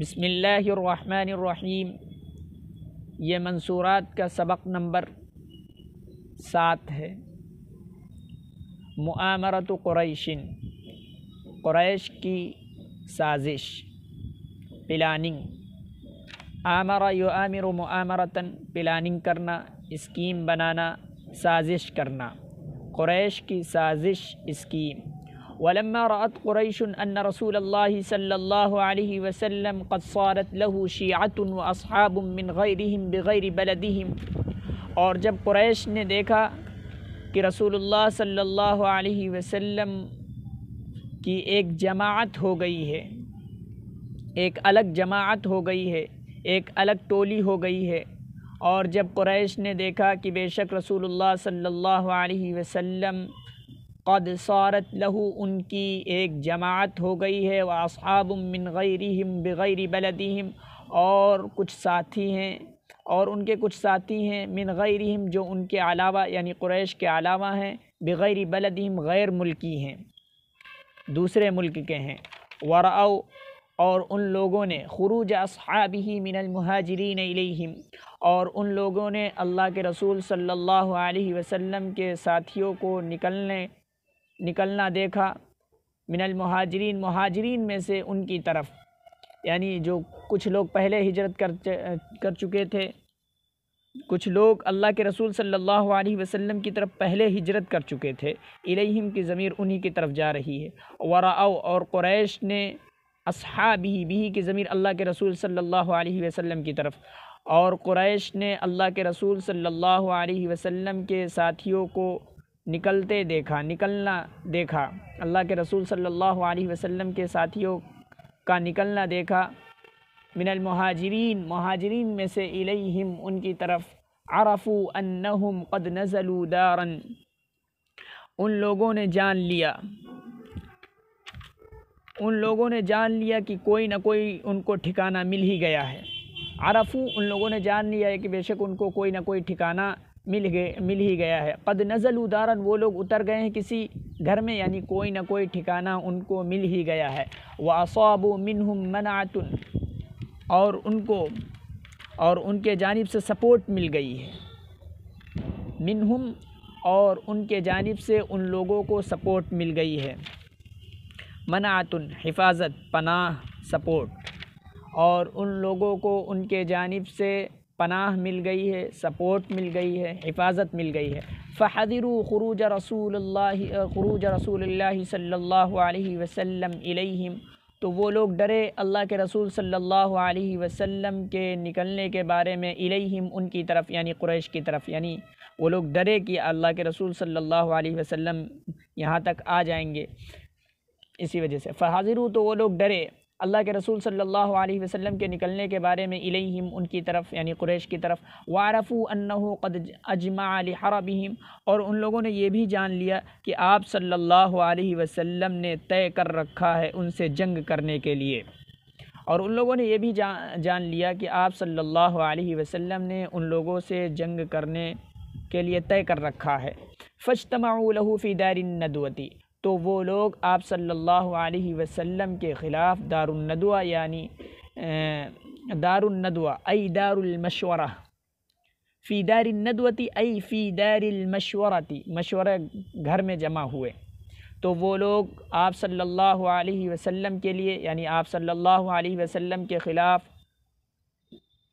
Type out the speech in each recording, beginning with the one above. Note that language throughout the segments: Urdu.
بسم اللہ الرحمن الرحیم۔ یہ منثورات کا سبق نمبر 7 ہے۔ مؤامرة قریش، قریش کی سازش، پلاننگ۔ آمر یؤامر مؤامرةً، پلاننگ کرنا، اسکیم بنانا، سازش کرنا، قریش کی سازش، اسکیم۔ ولما رأت قريش أن رسول الله صلى الله عليه وسلم قد صارت له شيعة وأصحاب من غيرهم بغير بلدهم، اور جب قریش نے دیکھا کہ رسول اللہ صلی اللہ علیہ وسلم کی ایک جماعت ہو گئی ہے، ایک الگ جماعت ہو گئی ہے، ایک الگ ٹولی ہو گئی ہے، اور جب قریش نے دیکھا کہ بے شک رسول اللہ صلی اللہ علیہ وسلم قد صارت له، ان کی ایک جماعت ہو گئی ہے، واصحاب من غیرہم بغیر بلدہم، اور کچھ ساتھی ہیں، اور ان کے کچھ ساتھی ہیں، من غیرہم جو ان کے علاوہ یعنی قریش کے علاوہ ہیں، بغیر بلدہم غیر ملکی ہیں، دوسرے ملک کے ہیں، ورأوا، اور ان لوگوں نے خروج اصحابہ من المہاجرین الیہم، اور ان لوگوں نے اللہ کے رسول صلی اللہ علیہ وسلم کے ساتھیوں کو نکلنا دیکھا، من المہاجرین، مہاجرین میں سے ان کی طرف، یعنی جو کچھ لوگ پہلے ہجرت کر چکے تھے، کچھ لوگ اللہ کے رسول صلی اللہ علیہ وسلم کی طرف پہلے ہجرت کر چکے تھے، الیہم کی ضمیر انہی کی طرف جا رہی ہے، ورأوا، اور قریش نے اصحابہ، بھی کی ضمیر اللہ کے رسول صلی اللہ علیہ وسلم کی طرف، اور قریش نے اللہ کے رسول صلی اللہ علیہ وسلم کے ساتھیوں کو نکلنا دیکھا، اللہ کے رسول صلی اللہ علیہ وسلم کے ساتھیوں کا نکلنا دیکھا، من المہاجرین، مہاجرین میں سے، الیہم ان کی طرف، عرفوا انہم قد نزلوا دارا، ان لوگوں نے جان لیا کہ کوئی نہ کوئی ان کو ٹھکانہ مل ہی گیا ہے، عرفوا، ان لوگوں نے جان لیا ہے کہ بے شک ان کو کوئی نہ کوئی ٹھکانہ مل ہی گیا ہے، قد نزلوا دارا، وہ لوگ اتر گئے ہیں کسی گھر میں، یعنی کوئی نہ کوئی ٹھکانہ ان کو مل ہی گیا ہے، وَأَصَابُوا مِنْهُمْ مَنَعَةٌ، اور ان کے جانب سے سپورٹ مل گئی ہے، منہم، اور ان کے جانب سے ان لوگوں کو سپورٹ مل گئی ہے، منعۃ، حفاظت، پناہ، سپورٹ، اور ان لوگوں کو ان کے جانب سے پناہ مل گئی ہے، سپورٹ مل گئی ہے، حفاظت مل گئی ہے، فحذروا خروج رسول اللہ صلی اللہ علیہ وسلم الیہم، تو وہ لوگ ڈرے اللہ کے رسول صلی اللہ علیہ وسلم کے نکلنے کے بارے میں، الیہم ان کی طرف، یعنی قریش کی طرف، یعنی وہ لوگ ڈرے کہ اللہ کے رسول صلی اللہ علیہ وسلم یہاں تک آ جائیں گے، اسی وجہ سے فحذروا، تو وہ لوگ ڈرے اللہ کے رسول صلی اللہ علیہ وسلم کے نکلنے کے بارے میں، الیہم ان کی طرف، یعنی قریش کی طرف، وعرفوا انہ قد اجمع لحربہم، اور ان لوگوں نے یہ بھی جان لیا کہ آپ صلی اللہ علیہ وسلم نے طے کر رکھا ہے ان سے جنگ کرنے کے لیے، اور ان لوگوں نے یہ بھی جان لیا کہ آپ صلی اللہ علیہ وسلم نے ان لوگوں سے جنگ کرنے کے لیے طے کر رکھا ہے، فاجتمعوا له فی دار الندوۃ، تو وہ لوگ آپ صلی اللہ علیہ وسلم کے خلاف دار الندوہ، یعنی دار الندوہ ای دار المشورہ، فی دار الندوۃ ای فی دار المشورۃ، مشورہ گھر میں جمع ہوئے، تو وہ لوگ آپ صلی اللہ علیہ وسلم کے لیے، یعنی آپ صلی اللہ علیہ وسلم کے خلاف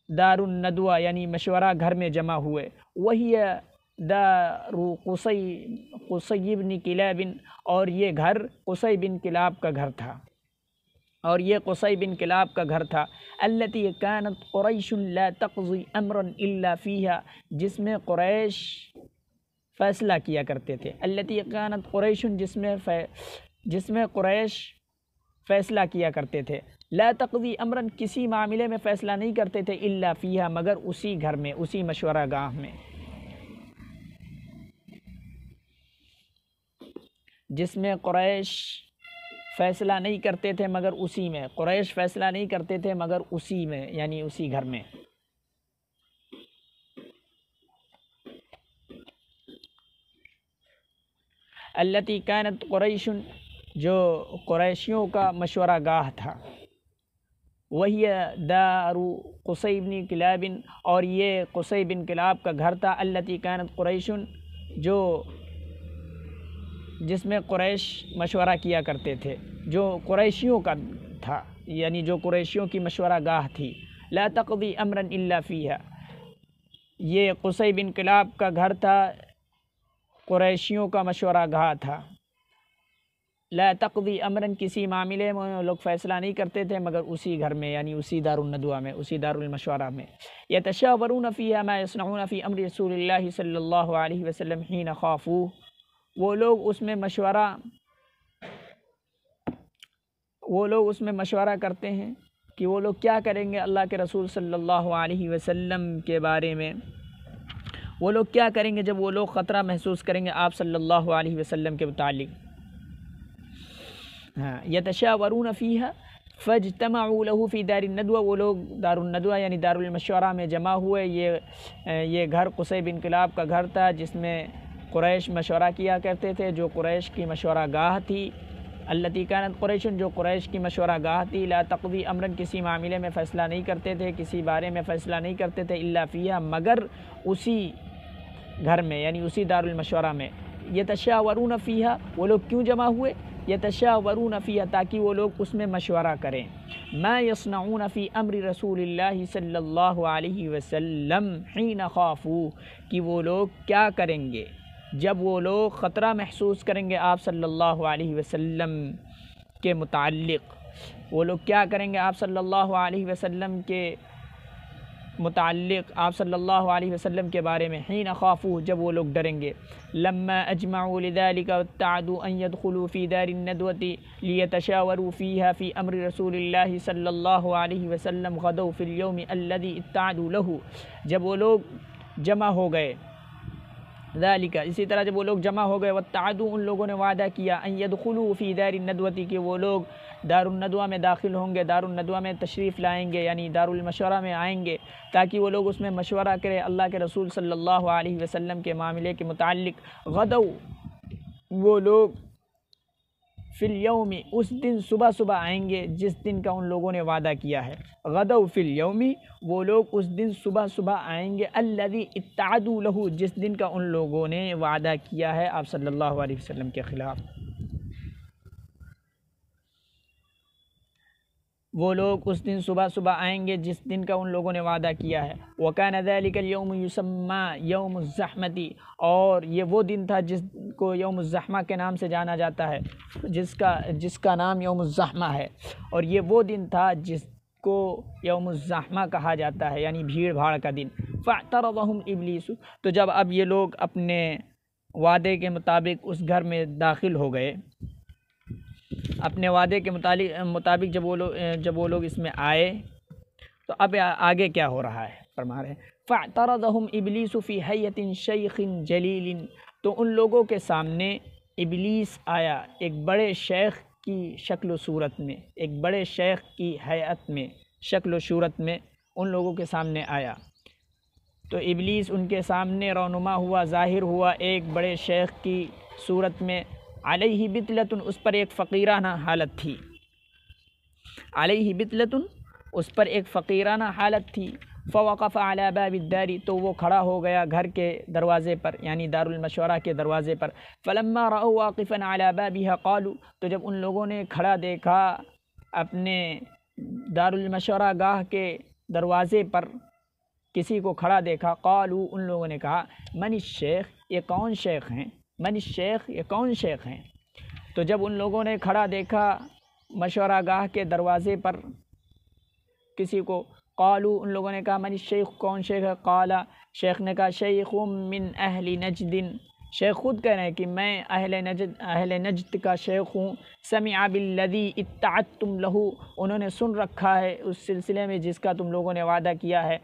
دار الندوہ یعنی مشورہ گھر میں جمع ہوئے، وہی دار قصی بن کلاب، اور یہ گھر قصی بن کلاب کا گھر تھا، اور یہ قصی بن کلاب کا گھر تھا، التی کانت قریش لا تقضی امرا الا فیہا، جس میں قریش فیصلہ کیا کرتے تھے، التی کانت قریش، جس میں قریش فیصلہ کیا کرتے تھے، لا تقضی امرا، کسی معاملے میں فیصلہ نہیں کرتے تھے، الا فیہا، مگر اسی گھر میں، اسی مشورہ گاہ میں، جس میں قریش فیصلہ نہیں کرتے تھے مگر اسی میں، قریش فیصلہ نہیں کرتے تھے مگر اسی میں، یعنی اسی گھر میں، التی کانت قریش، جو قریشیوں کا مشورہ گاہ تھا، وہی دار قصی بن کلاب، اور یہ قصی بن کلاب کا گھر تھا، التی کانت قریش، جس میں قریش مشورہ کیا کرتے تھے، جو قریشیوں کا تھا، یعنی جو قریشیوں کی مشورہ گاہ تھی۔ لا تقضی امرا الا فیہا، یہ قصی بن کلاب کا گھر تھا، قریشیوں کا مشورہ گاہ تھا۔ لا تقضی امرا، کسی معاملے میں وہ لوگ فیصلہ نہیں کرتے تھے مگر اسی گھر میں، یعنی اسی دار الندوہ میں، اسی دار المشورہ میں۔ یتشاورون فیہا ما یصنعون فی امر رسول اللہ صلی اللہ علیہ وسلم حین خافوہ، وہ لوگ اس میں مشورہ کرتے ہیں کہ وہ لوگ کیا کریں گے اللہ کے رسول صلی اللہ علیہ وسلم کے بارے میں، وہ لوگ کیا کریں گے جب وہ لوگ خطرہ محسوس کریں گے آپ صلی اللہ علیہ وسلم کے متعلق۔ یتشاورون فیہا فاجتمعوا له فی دار الندوہ، وہ لوگ دار الندوہ یعنی دار المشورہ میں جمع ہوئے۔ یہ گھر قصی بن کلاب کا گھر تھا جس میں قریش مشورہ کیا کرتے تھے، جو قریش کی مشورہ گاہ تھی۔ التی کانت قریش، جو قریش کی مشورہ گاہ تھی۔ لا تقضی امرا، کسی معاملے میں فیصلہ نہیں کرتے تھے، کسی بارے میں فیصلہ نہیں کرتے تھے، الا فیہا، مگر اسی گھر میں یعنی اسی دار المشورہ میں۔ یتشاورون فیہا، وہ لوگ کیوں جمع ہوئے؟ یتشاورون فیہا، تاکہ وہ لوگ اس میں مشورہ کریں۔ ما یصنعون فی امر رسول اللہ صلی اللہ علیہ وسلم حین خافوہ، کہ وہ لوگ کیا کریں گے جب وہ لوگ خطرہ محسوس کریں گے آپ صلی اللہ علیہ وسلم کے متعلق، وہ لوگ کیا کریں گے آپ صلی اللہ علیہ وسلم کے متعلق، آپ صلی اللہ علیہ وسلم کے بارے میں۔ حین خافوہ، جب وہ لوگ ڈریں گے۔ لما اجمعوا لذلك واتعدوا ان يدخلوا في دار الندوة ليتشاوروا فيها في امر رسول الله صلی اللہ علیہ وسلم غدوا في اليوم الذي اتعدوا له، جب وہ لوگ جمع ہو گئے، ذالک، اسی طرح جب وہ لوگ جمع ہو گئے، واتعدوا، ان لوگوں نے وعدہ کیا، ان يدخلوا في دار الندوة، کہ وہ لوگ دار الندوہ میں داخل ہوں گے، دار الندوہ میں تشریف لائیں گے، یعنی دار المشورہ میں آئیں گے، تاکہ وہ لوگ اس میں مشورہ کریں اللہ کے رسول صلی اللہ علیہ وسلم کے معاملے کے متعلق۔ غدو، وہ لوگ فی الیوم، اس دن صبح صبح آئیں گے جس دن کا ان لوگوں نے وعدہ کیا ہے۔ غدو فی الیوم، وہ لوگ اس دن صبح صبح آئیں گے، الذی اتعدوا لہ، جس دن کا ان لوگوں نے وعدہ کیا ہے آپ صلی اللہ علیہ وسلم کے خلاف۔ وہ لوگ اس دن صبح صبح آئیں گے جس دن کا ان لوگوں نے وعدہ کیا ہے۔ وَكَانَ ذَلِكَ الْيَوْمُ يُسَمَّى يَوْمُ الزَّحْمَةِ، اور یہ وہ دن تھا جس کو یوم الزحمہ کے نام سے جانا جاتا ہے، جس کا نام یوم الزحمہ ہے، اور یہ وہ دن تھا جس کو یوم الزحمہ کہا جاتا ہے، یعنی بھیڑ بھاڑ کا دن۔ فَاعْتَرَضَهُمْ إِبْلِيسُ، تو جب اب یہ لوگ اپنے وعدے کے مطابق اس گھر میں داخل ہو گئے، اپنے وعدے کے مطابق جب وہ لوگ اس میں آئے، تو اب آگے کیا ہو رہا ہے فرما رہے ہیں۔ فَاعْتَرَضَهُمْ إِبْلِيسُ فِي حَيَّةٍ شَيْخٍ جَلِيلٍ، تو ان لوگوں کے سامنے ابلیس آیا ایک بڑے شیخ کی شکل و صورت میں، ایک بڑے شیخ کی ہیئت میں، شکل و صورت میں ان لوگوں کے سامنے آیا۔ تو ابلیس ان کے سامنے رونما ہوا، ظاہر ہوا ایک بڑے شیخ کی صورت میں۔ علیہ بطلۃ، اس پر ایک فقیرانہ حالت تھی، علیہ بطلۃ، اس پر ایک فقیرانہ حالت تھی۔ فوقف علی باب الدار، تو وہ کھڑا ہو گیا گھر کے دروازے پر، یعنی دار المشورہ کے دروازے پر۔ فلما رأوا واقفا علی بابها قالوا، تو جب ان لوگوں نے کھڑا دیکھا اپنے دار المشورہ گاہ کے دروازے پر کسی کو کھڑا دیکھا، قالوا، ان لوگوں نے کہا، من الشیخ، یہ کون شیخ ہیں؟ من الشیخ، یہ کون شیخ ہیں؟ تو جب ان لوگوں نے کھڑا دیکھا مشورہ گاہ کے دروازے پر کسی کو، قالوا، ان لوگوں نے کہا، من الشیخ، کون شیخ ہے؟ قال، شیخ نے کہا، شیخ من اہل نجد، شیخ خود کہہ رہے ہیں کہ میں اہل نجد کا شیخ ہوں۔ سمع بالذی اتعدتم لہ، انہوں نے سن رکھا ہے اس سلسلے میں جس کا تم لوگوں نے وعدہ کیا ہے۔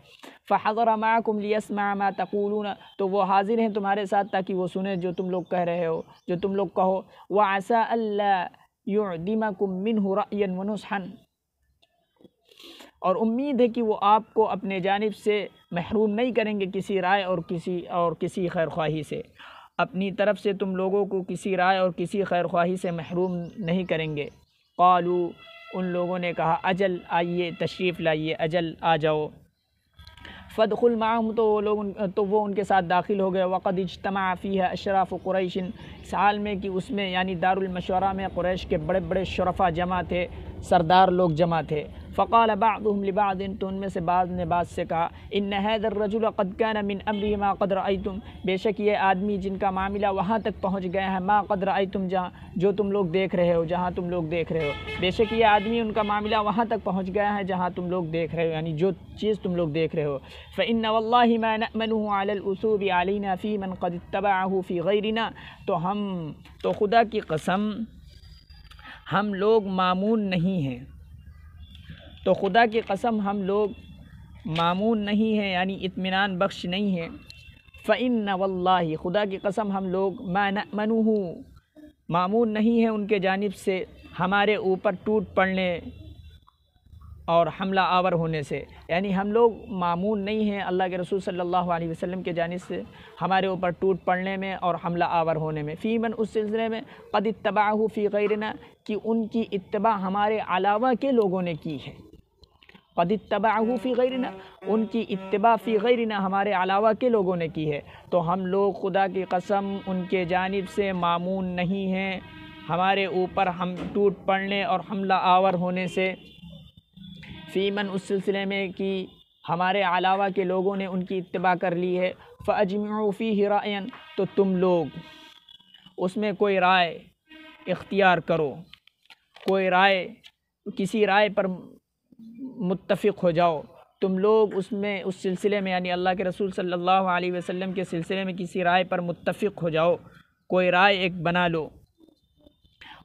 فحضر معکم لیسمع ما تقولون، تو وہ حاضر ہیں تمہارے ساتھ تاکہ وہ سنیں جو تم لوگ کہہ رہے ہو، جو تم لوگ کہو۔ وعسى الا يعدمكم منہ رأیا ونصحا، اور امید ہے کہ وہ آپ کو اپنے جانب سے محروم نہیں کریں گے کسی رائے اور کسی خیر خواہی سے، اپنی طرف سے تم لوگوں کو کسی رائے اور کسی خیر خواہی سے محروم نہیں کریں گے۔ قالوا، ان لوگوں نے کہا اجل آئیے تشریف لائیے، اجل آ جاؤ۔ فادخل معہم، تو وہ ان کے ساتھ داخل ہو گئے۔ وقد اجتمع فیہا اشراف قریش، اس حال میں کہ اس میں یعنی دارالمشورہ میں قریش کے بڑے بڑے شرفاء جمع تھے، سردار لوگ جمع تھے۔ فقال بعضهم لبعض، تو ان میں سے بعض نے بعض سے کہا ان هذا الرجل قد كان من امره ما قد رأيتم، بے شک یہ آدمی جن کا معاملہ وہاں تک پہنچ گیا ہے، ما قد رأيتم، جہاں جو تم لوگ دیکھ رہے ہو، جہاں تم لوگ دیکھ رہے ہو، بے شک یہ آدمی ان کا معاملہ وہاں تک پہنچ گیا ہے جہاں تم لوگ دیکھ رہے ہو، یعنی جو چیز تم لوگ دیکھ رہے ہو۔ فإن والله ما نأمنه على الأسوب علينا في من قد اتبعه في غيرنا، تو خدا کی قسم ہم لوگ مامون نہیں ہیں، تو خدا کی قسم ہم لوگ مامون نہیں ہیں، یعنی اطمینان بخش نہیں ہیں۔ فإن واللہ، خدا کی قسم ہم لوگ ما نأمنه، مامون نہیں ہیں ان کے جانب سے ہمارے اوپر ٹوٹ پڑنے اور حملہ آور ہونے سے، یعنی ہم لوگ مامون نہیں ہیں اللہ کے رسول صلی اللہ علیہ وسلم کے جانب سے ہمارے اوپر ٹوٹ پڑنے میں اور حملہ آور ہونے میں۔ فی من، اس سلسلے میں، قد اتبعہ فی غیرنا، کہ ان کی اتباع ہمارے علاوہ کے لوگوں نے کی ہے۔ قد اتبعہ فی غیرنا، ان کی اتباع فی غیرنا ہمارے علاوہ کے لوگوں نے کی ہے، تو ہم لوگ خدا کی قسم ان کے جانب سے مامون نہیں ہیں ہمارے اوپر ہم ٹوٹ پڑنے اور حملہ آور ہونے سے۔ فی من، اس سلسلے میں کہ ہمارے علاوہ کے لوگوں نے ان کی اتباع کر لی ہے۔ فاجمعوا فیہ رأیا، تو تم لوگ اس میں کوئی رائے اختیار کرو، کوئی رائے، کسی رائے پر متفق ہو جاؤ، تم لوگ اس میں، اس سلسلے میں، یعنی اللہ کے رسول صلی اللہ علیہ وسلم کے سلسلے میں کسی رائے پر متفق ہو جاؤ، کوئی رائے ایک بنا لو۔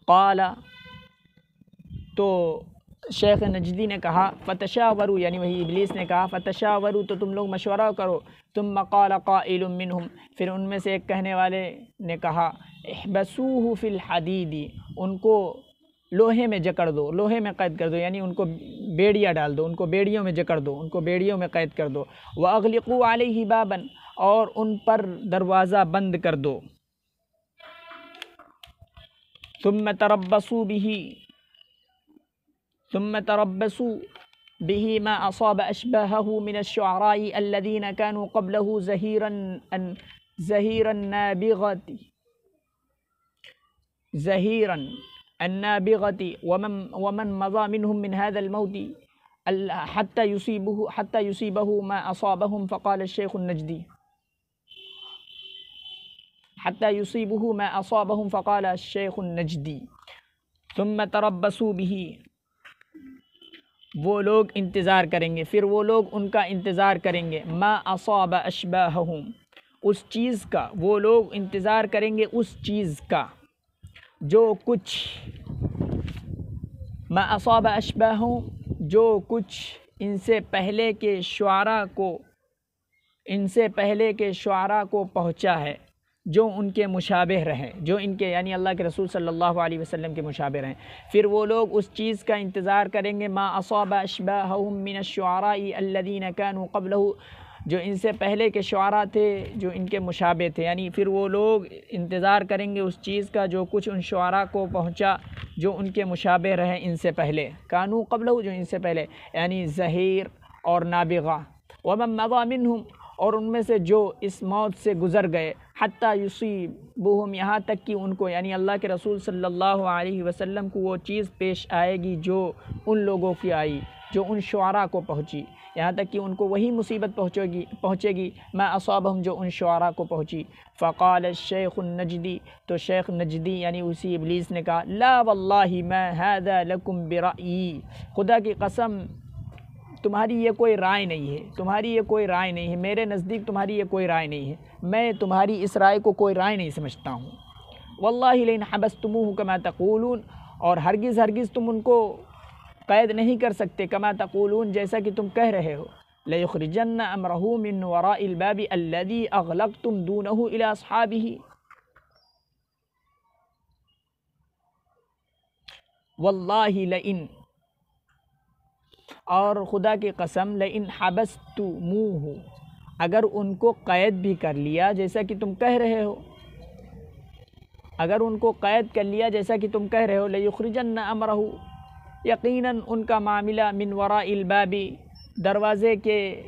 قال، تو شیخ نجدی نے کہا فتشاوروا، یعنی وہی ابلیس نے کہا فتشاوروا، تو تم لوگ مشورہ کرو۔ ثم قال قائل منہم، پھر ان میں سے ایک کہنے والے نے کہا احبسوہ فی الحدید، ان کو لوہے میں جکڑ دو، لوہے میں قید کر دو، یعنی ان کو بیڑیاں ڈال دو، ان کو بیڑیوں میں جکڑ دو، ان کو بیڑیوں میں قید کر دو۔ واغلقوا علیہ بابا، اور ان پر دروازہ بند کر دو۔ ثم تربصوا به ما اصاب اشباهه من الشعراء الذين كانوا قبله زهير النابغة ومن مضى منهم من هذا الموت حتى يصيبه ما أصابهم، فقال الشيخ النجدي حتى يصيبه ما أصابهم، فقال الشيخ النجدي ثم تربصوا به، وہ لوگ انتظار کریں گے، پھر وہ لوگ ان کا انتظار کریں گے، ما اصاب اشباہہم، اس چیز کا، وہ لوگ انتظار کریں گے اس چیز کا جو کچھ، ما اصاب اشباہہم، جو کچھ ان سے پہلے کے شعراء کو پہنچا ہے، جو ان کے مشابہ رہیں، جو ان کے یعنی اللہ کے رسول صلی اللہ علیہ وسلم کے مشابہ رہیں، پھر وہ لوگ اس چیز کا انتظار کریں گے، ما اصاب اشباہہم من الشعراء الذین کانوا قبلہ، جو ان سے پہلے کے شعراء تھے جو ان کے مشابہ تھے، یعنی پھر وہ لوگ انتظار کریں گے اس چیز کا جو کچھ ان شعراء کو پہنچا جو ان کے مشابہ رہیں ان سے پہلے، کانوا قبلہ، جو ان سے پہلے، یعنی زہیر اور نابغہ، ومن مضى منہم، اور ان میں سے جو اس موت سے گزر گئے، حتیٰ یصیبہم، یہاں تک کہ ان کو، یعنی اللہ کے رسول صلی اللہ علیہ وسلم کو وہ چیز پیش آئے گی جو ان لوگوں کی آئی، جو ان شعراء کو پہنچی، یہاں تک کہ ان کو وہی مصیبت پہنچے گی، ما اصابہم، جو ان شعراء کو پہنچی۔ فقال الشیخ النجدی، تو شیخ نجدی یعنی اسی ابلیس نے کہا لا واللہ ما هذا لکم برأیی، خدا کی قسم تمہاری یہ کوئی رائے نہیں ہے، تمہاری یہ کوئی رائے نہیں ہے، میرے نزدیک تمہاری یہ کوئی رائے نہیں ہے، میں تمہاری اس رائے کو کوئی رائے نہیں سمجھتا ہوں۔ واللہ لئن حبستموہ کما تقولون، اور ہرگز تم ان کو قید نہیں کر سکتے، کما تقولون، جیسا کہ تم کہہ رہے ہو، لیخرجن امرہ من وراء الباب الذی اغلقتم دونہ الی اصحابہ، واللہ لئن، اور خدا کی قسم، لئن حبستموہ، اگر ان کو قید بھی کر لیا جیسا کہ تم کہہ رہے ہو، اگر ان کو قید کر لیا جیسا کہ تم کہہ رہے ہو، لیخرجن امرہ، یقیناً ان کا معاملہ من وراء الباب دروازے کے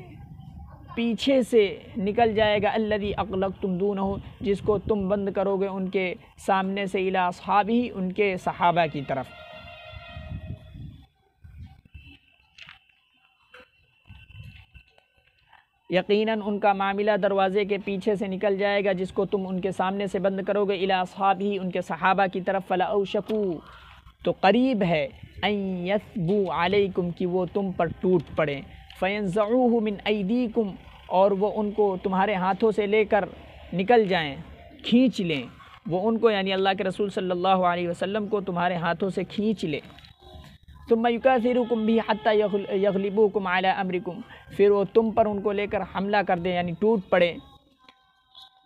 پیچھے سے نکل جائے گا، الذی اغلقتم دونہ جس کو تم بند کرو گے ان کے سامنے سے، الی اصحابہ ان کے صحابہ کی طرف۔ یقیناً ان کا معاملہ دروازے کے پیچھے سے نکل جائے گا جس کو تم ان کے سامنے سے بند کرو گے، الی اصحابہ ان کے صحابہ کی طرف۔ فلا اوشکوا تو قریب ہے، ان یثبوا علیکم کہ وہ تم پر ٹوٹ پڑیں، فینزعوہ من ایدیکم اور وہ ان کو تمہارے ہاتھوں سے لے کر نکل جائیں، کھینچ لیں، وہ ان کو یعنی اللہ کے رسول صلی اللہ علیہ وسلم کو تمہارے ہاتھوں سے کھینچ لیں۔ ثم یکاثرکم بہ حتی یغلبوکم علی امرکم پھر وہ تم پر ان کو لے کر حملہ کر دیں یعنی ٹوٹ پڑے،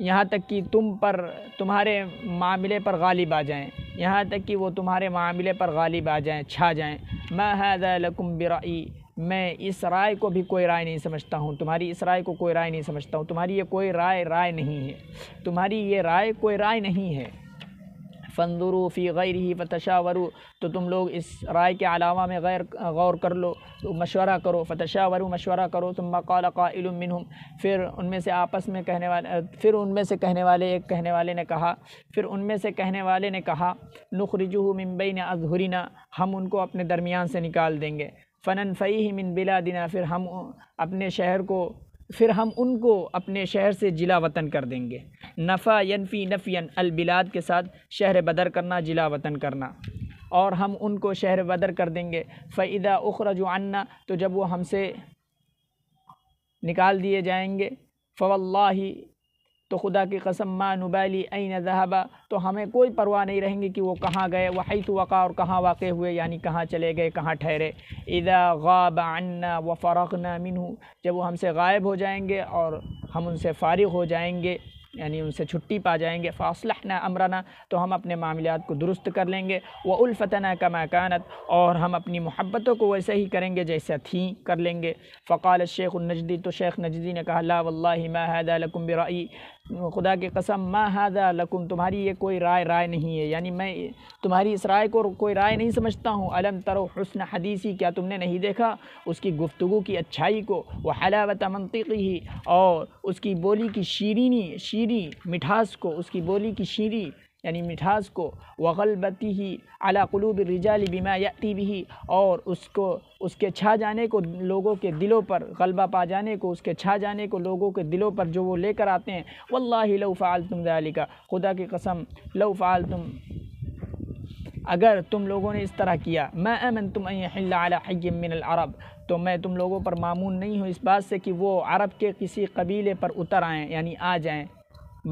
یہاں تک کہ تم پر تمہارے معاملے پر غالب آ جائیں، یہاں تک کہ وہ تمہارے معاملے پر غالب آ جائیں، چھا جائیں۔ ما ھذا لکم برأی میں اس رائے کو بھی کوئی رائے نہیں سمجھتا ہوں، تمہاری اس رائے کو کوئی رائے نہیں سمجھتا ہوں، تمہاری یہ کوئی رائے نہیں ہے، تمہاری یہ رائے کوئی رائے نہیں ہے۔ فانظروا فی غیرہ فتشاوروا تو تم لوگ اس رائے کے علاوہ میں غور کر لو، مشورہ کرو، فتشاوروا مشورہ کرو۔ ثم قال قائل منہم پھر ان میں سے کہنے والے نے کہا نخرجہ من بین اظہرنا ہم ان کو اپنے درمیان سے نکال دیں گے، فننفیہ من بلادنا پھر ہم ان کو اپنے شہر سے جلا وطن کر دیں گے۔ نفا ینفی نفین البلاد کے ساتھ شہر بدر کرنا، جلا وطن کرنا، اور ہم ان کو شہر بدر کر دیں گے۔ فَإِذَا أُخْرَجُوا عَنَّا تو جب وہ ہم سے نکال دیے جائیں گے، فواللہ تو خدا کی قسم ما نبالی این ذہبا تو ہمیں کوئی پرواہ نہیں رہیں گی کہ وہ کہاں گئے، وحیث وقع اور کہاں واقع ہوئے یعنی کہاں چلے گئے، کہاں ٹھہرے۔ اذا غاب عنا وفرغنا منہ جب وہ ہم سے غائب ہو جائیں گے اور ہم ان سے فارغ ہو جائیں گے یعنی ان سے چھٹی پا جائیں گے، فاصلحنا امرنا تو ہم اپنے معاملات کو درست کر لیں گے، والفتنا کما کانت اور ہم اپنی محبتوں کو ویسے ہی کریں گے جیسا تھیں کر لیں گے۔ فقال الشیخ النجدی تو شیخ نجدی نے کہا لا واللہ ما ھذا لکم برأی خدا کی قسم ما ھذا لکم تمہاری یہ کوئی رائے نہیں ہے، یعنی میں تمہاری اس رائے کو کوئی رائے نہیں سمجھتا ہوں۔ الم تروا حسن حدیثی کیا تم نے نہیں دیکھا اس کی گفتگو کی اچھائی کو، وحلاوت منطقہ اور اس کی بولی کی شیریں مٹھاس کو، اس کی بولی کی شیریں یعنی مٹھاس کو، وغلبتہ علی قلوب الرجال بما یأتی بہ اور اس کے چھا جانے کو لوگوں کے دلوں پر، غلبہ پا جانے کو، اس کے چھا جانے کو لوگوں کے دلوں پر جو وہ لے کر آتے ہیں۔ واللہ لو فعلتم ذلک خدا کی قسم لو فعلتم اگر تم لوگوں نے اس طرح کیا، ما آمنتم ان یحل علی حی من العرب تو میں تم لوگوں پر مامون نہیں ہوں اس بات سے کہ وہ عرب کے کسی قبیلے پر اتر آئیں یعنی آ جائیں،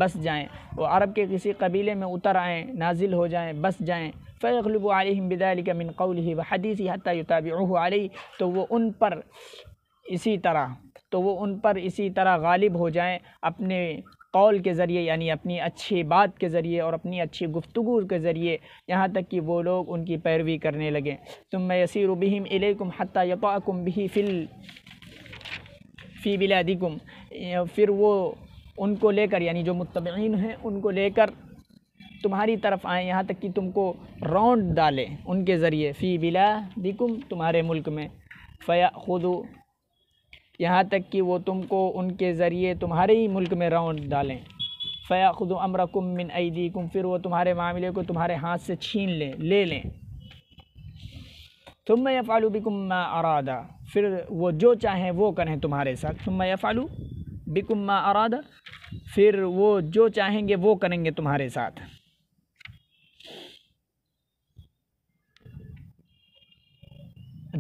بس جائیں، وہ عرب کے کسی قبیلے میں اتر آئیں، نازل ہو جائیں، بس جائیں۔ فیغلب علیہم بذلک من قولہ وحدیثہ حتی یتابعوہ علیہ تو وہ ان پر اسی طرح غالب ہو جائیں اپنے قول کے ذریعے یعنی اپنی اچھی بات کے ذریعے اور اپنی اچھی گفتگو کے ذریعے، یہاں تک کہ وہ لوگ ان کی پیروی کرنے لگیں۔ ثم یسیر بہم الیکم حتی یطأکم بہ فی بلادکم پھر وہ ان کو لے کر یعنی جو متبعین ہیں ان کو لے کر تمہاری طرف آئیں، یہاں تک کہ تم کو رونڈ ڈالیں ان کے ذریعے، فی بلادکم تمہارے ملک میں، فیأخذوا یہاں تک کہ وہ تم کو ان کے ذریعے تمہارے ہی ملک میں رونڈ ڈالیں، فیأخذوا امرکم من ایدیکم پھر وہ تمہارے معاملے کو تمہارے ہاتھ سے چھین لے لیں۔ ثم یفعلوا بکم ما ارادا پھر وہ جو چاہیں وہ کریں تمہارے ساتھ، ثم یفعلوا بکم ما ارادا پھر وہ جو چاہیں گے وہ کریں گے تمہارے ساتھ۔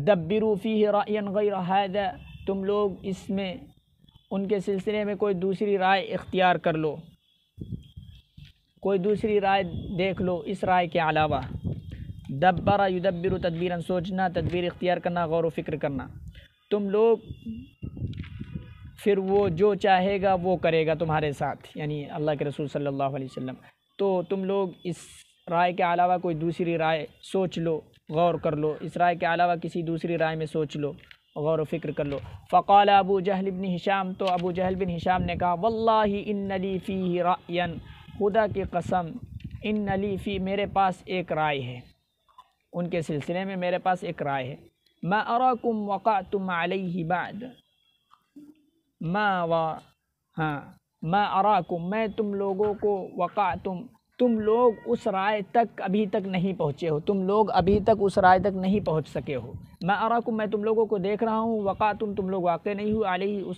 دبروا فیہ رأیا غیر ھذا تم لوگ اس میں ان کے سلسلے میں کوئی دوسری رائے اختیار کر لو، کوئی دوسری رائے دیکھ لو اس رائے کے علاوہ۔ دبر یدبر تدبیرا سوچنا، تدبیر اختیار کرنا، غور و فکر کرنا۔ تم لوگ پھر وہ جو چاہے گا وہ کرے گا تمہارے ساتھ یعنی اللہ کے رسول صلی اللہ علیہ وسلم، تو تم لوگ اس رائے کے علاوہ کوئی دوسری رائے سوچ لو، غور کر لو، اس رائے کے علاوہ کسی دوسری رائے میں سوچ لو، غور و فکر کر لو۔ فقال ابو جہل بن ہشام تو ابو جہل بن ہشام نے کہا واللہ ان لی فیہ رأیا خدا کی قسم ان لی فی میرے پاس ایک رائے ہے، ان کے سلسلے میں میرے پاس ایک رائے ہے. ما اراکم وقعتم علیہ بعد، ما اراکم، میں تم لوگوں کو، وقعتم، تم لوگ اس رائے تک ابھی تک نہیں پہنچے ہو، تم لوگ ابھی تک اس رائے تک نہیں پہنچ سکے ہو. ما اراکم، میں تم لوگوں کو دیکھ رہا ہوں، وقعتم، تم لوگ واقع نہیں ہو، علیہ، اس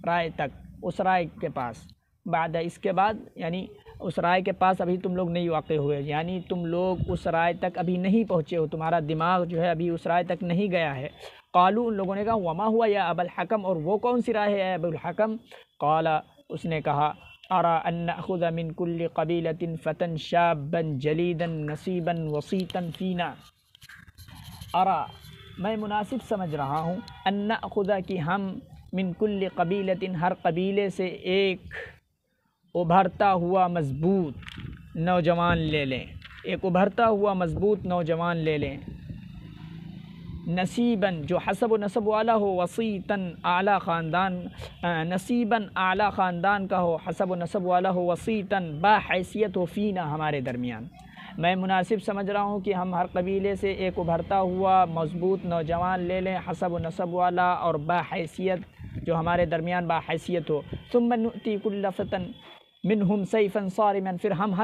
رائے تک، اس رائے کے پاس، بعد، اس کے بعد، یعنی اس رائے کے پاس ابھی تم لوگ نہیں واقع ہوئے، یعنی تم لوگ اس رائے تک ابھی نہیں پہنچے ہو، تمہارا دماغ جو ہے ابھی اس رائے تک نہیں گیا ہے. قالوا، ان لوگوں نے کہا، وما ہوا یا ابا الحکم، اور وہ کون سی رائے ہے ابو الحکم؟ قال، اس نے کہا، ارى ان ناخذ من كل قبيلة فتى شابا جليدا نصيبا وسيطا فينا. ارى، میں مناسب سمجھ رہا ہوں، ان ناخذ، کہ ہم، من كل قبيلة، ہر قبیلے سے ایک ابھرتا ہوا مضبوط نوجوان لے لیں، ایک ابھرتا ہوا مضبوط نوجوان لے لیں، نصیباً، جو حسب و نسب والا ہو، وسیطاً، اعلیٰ خاندان، نصیباً، اعلیٰ خاندان کا ہو، حسب و نسب والا ہو، وسیطاً، باحیثیت ہو، فینا، ہمارے درمیان. میں مناسب سمجھ رہا ہوں کہ ہم ہر قبیلے سے ایک ابھرتا ہوا مضبوط نوجوان لے لیں، حسب و نسب والا اور باحیثیت، جو ہمارے درمیان باحیثیت ہو. ثم نؤتی کل فتى منہم سیفا صارما، پھر ہم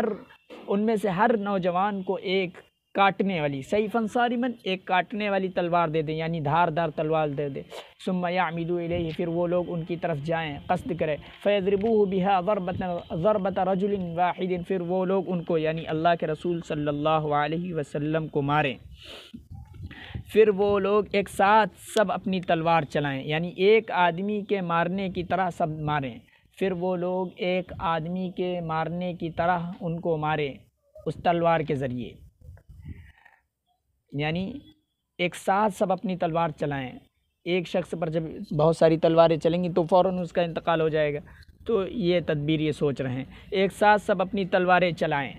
ان میں سے ہر نوجوان کو ایک کاٹنے والی، سیفا صارما، ایک کاٹنے والی تلوار دے دیں، یعنی دھاردار تلوار دے دیں. ثم یعمدوا الیہ، پھر وہ لوگ ان کی طرف جائیں، قصد کریں، فیضربوہ بہا ضربۃ رجل واحد، پھر وہ لوگ ان کو، یعنی اللہ کے رسول صلی اللہ علیہ وسلم کو ماریں. پھر وہ لوگ ایک ساتھ سب اپنی تلوار چلائیں، یعنی ایک آدمی کے مارنے کی طرح سب ماریں. پھر وہ لوگ ایک آدمی کے مارنے کی طرح ان کو ماریں اس تلوار کے ذریعے، یعنی ایک ساتھ سب اپنی تلوار چلائیں. ایک شخص پر جب بہت ساری تلواریں چلیں گی تو فوراً اس کا انتقال ہو جائے گا، تو یہ تدبیر یہ سوچ رہے ہیں، ایک ساتھ سب اپنی تلواریں چلائیں.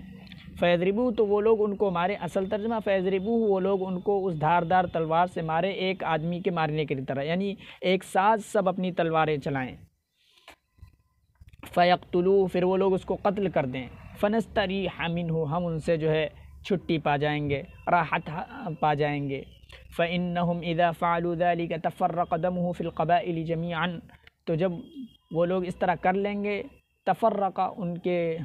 فیضربو، تو وہ لوگ ان کو مارے، اصل ترجمہ فیضربو، وہ لوگ ان کو اس دھاردار تلوار سے مارے ایک آدمی کے مارنے کی طرح، یعنی ایک ساتھ سب اپنی تلواریں چلائیں. فیقتلوا، پھر وہ لوگ اس کو قتل کر دیں. فنستریح منہ، ہم ان سے جو ہے چھٹی پا جائیں گے، راحت پا جائیں گے. فإنهم إذا فعلوا ذلك تفرق دمه في القبائل جميعا، تو جب وہ لوگ اس طرح کر لیں گے، تفرق، ان کے،